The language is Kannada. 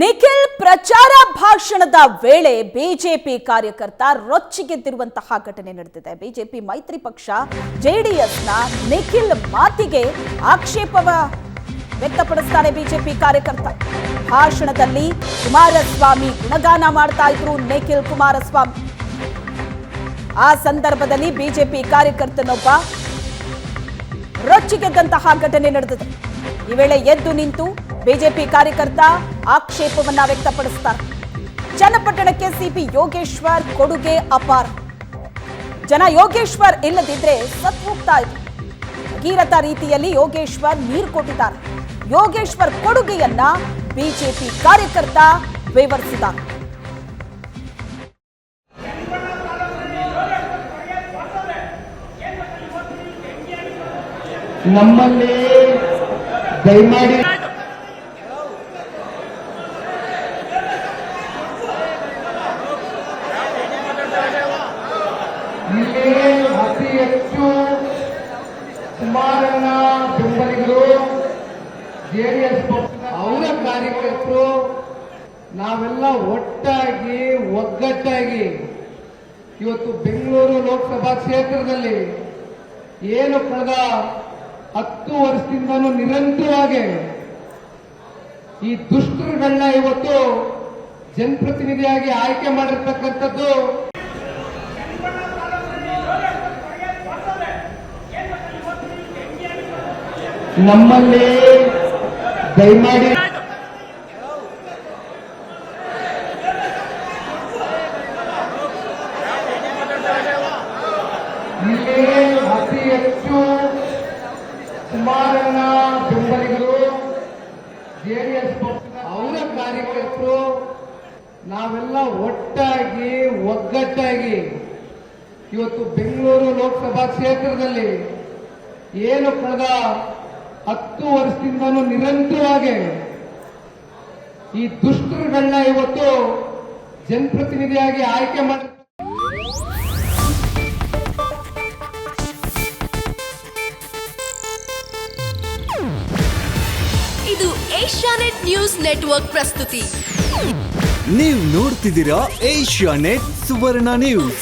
ನಿಖಿಲ್ ಪ್ರಚಾರ ಭಾಷಣದ ವೇಳೆ ಬಿಜೆಪಿ ಕಾರ್ಯಕರ್ತ ರೊಚ್ಚಿಗೆದ್ದಿರುವಂತಹ ಘಟನೆ ನಡೆದಿದೆ. ಬಿಜೆಪಿ ಮೈತ್ರಿ ಪಕ್ಷ ಜೆಡಿಎಸ್ನ ನಿಖಿಲ್ ಮಾತಿಗೆ ಆಕ್ಷೇಪ ವ್ಯಕ್ತಪಡಿಸುತ್ತಾರೆ ಬಿಜೆಪಿ ಕಾರ್ಯಕರ್ತ. ಭಾಷಣದಲ್ಲಿ ಕುಮಾರಸ್ವಾಮಿ ಗುಣಗಾನ ಮಾಡ್ತಾ ಇದ್ರು ನಿಖಿಲ್ ಕುಮಾರಸ್ವಾಮಿ. ಆ ಸಂದರ್ಭದಲ್ಲಿ ಬಿಜೆಪಿ ಕಾರ್ಯಕರ್ತನೊಬ್ಬ ರೊಚ್ಚಿಗೆದ್ದಂತಹ ಘಟನೆ ನಡೆದಿದೆ. ಈ ವೇಳೆ ಎದ್ದು ನಿಂತು ಬಿಜೆಪಿ ಕಾರ್ಯಕರ್ತ ಆಕ್ಷೇಪವನ್ನ ವ್ಯಕ್ತಪಡಿಸುತ್ತಾರೆ. ಚನ್ನಪಟ್ಟಣಕ್ಕೆ ಸಿಪಿ ಯೋಗೇಶ್ವರ್ ಕೊಡುಗೆ ಅಪಾರ. ಜನ ಯೋಗೇಶ್ವರ್ ಇಲ್ಲದಿದ್ರೆ ಸತ್ತು ಹೋಗ್ತಾ ಇದ್ರು. ಭಗೀರಥ ರೀತಿಯಲ್ಲಿ ಯೋಗೇಶ್ವರ್ ನೀರು ಕೊಟ್ಟಿದ್ದಾರೆ. ಯೋಗೇಶ್ವರ್ ಕೊಡುಗೆಯನ್ನ ಬಿಜೆಪಿ ಕಾರ್ಯಕರ್ತ ವಿವರಿಸಿದ್ದಾರೆ. ನಮ್ಮಲ್ಲಿ ದಯಮಾಡಿ ಇಲ್ಲಿ ಅತಿ ಹೆಚ್ಚು ಕುಮಾರಣ್ಣ ಬೆಂಬಲಿಗರು, ಜೆಡಿಎಸ್ ಪಕ್ಷದ ಅವರ ಕಾರ್ಯಕರ್ತರು ನಾವೆಲ್ಲ ಒಟ್ಟಾಗಿ ಒಗ್ಗಟ್ಟಾಗಿ ಇವತ್ತು ಬೆಂಗಳೂರು ಲೋಕಸಭಾ ಕ್ಷೇತ್ರದಲ್ಲಿ ಏನು ಕಳೆದ 10 ವರ್ಷದಿಂದನೂ ನಿರಂತರವಾಗಿ ಈ ದುಷ್ಟರುಗಳನ್ನ ಇವತ್ತು ಜನಪ್ರತಿನಿಧಿಯಾಗಿ ಆಯ್ಕೆ ಮಾಡಿರ್ತಕ್ಕಂಥದ್ದು. ನಮ್ಮಲ್ಲಿ ದಯಮಾಡಿ ಇಲ್ಲಿ ಅತಿ ಹೆಚ್ಚು ಕುಮಾರಣ್ಣ ಬೆಂಬಲಿಗರು, ಜೆಡಿಎಸ್ ಪಕ್ಷದ ಅವರ ಕಾರ್ಯಕರ್ತರು ನಾವೆಲ್ಲ ಒಟ್ಟಾಗಿ ಒಗ್ಗಟ್ಟಾಗಿ ಇವತ್ತು ಬೆಂಗಳೂರು ಲೋಕಸಭಾ ಕ್ಷೇತ್ರದಲ್ಲಿ ಏನು ಕಳೆದ 10 ವರ್ಷದಿಂದನೂ ನಿರಂತರವಾಗಿ ಈ ದುಷ್ಟರುಗಳನ್ನ ಇವತ್ತು ಜನಪ್ರತಿನಿಧಿಯಾಗಿ ಆಯ್ಕೆ ಮಾಡಿ ಇದು ಏಷ್ಯಾನೆಟ್ ನ್ಯೂಸ್ ನೆಟ್ವರ್ಕ್ ಪ್ರಸ್ತುತಿ. ನೀವು ನೋಡ್ತಿದ್ದೀರಾ ಏಷ್ಯಾನೆಟ್ ಸುವರ್ಣ ನ್ಯೂಸ್.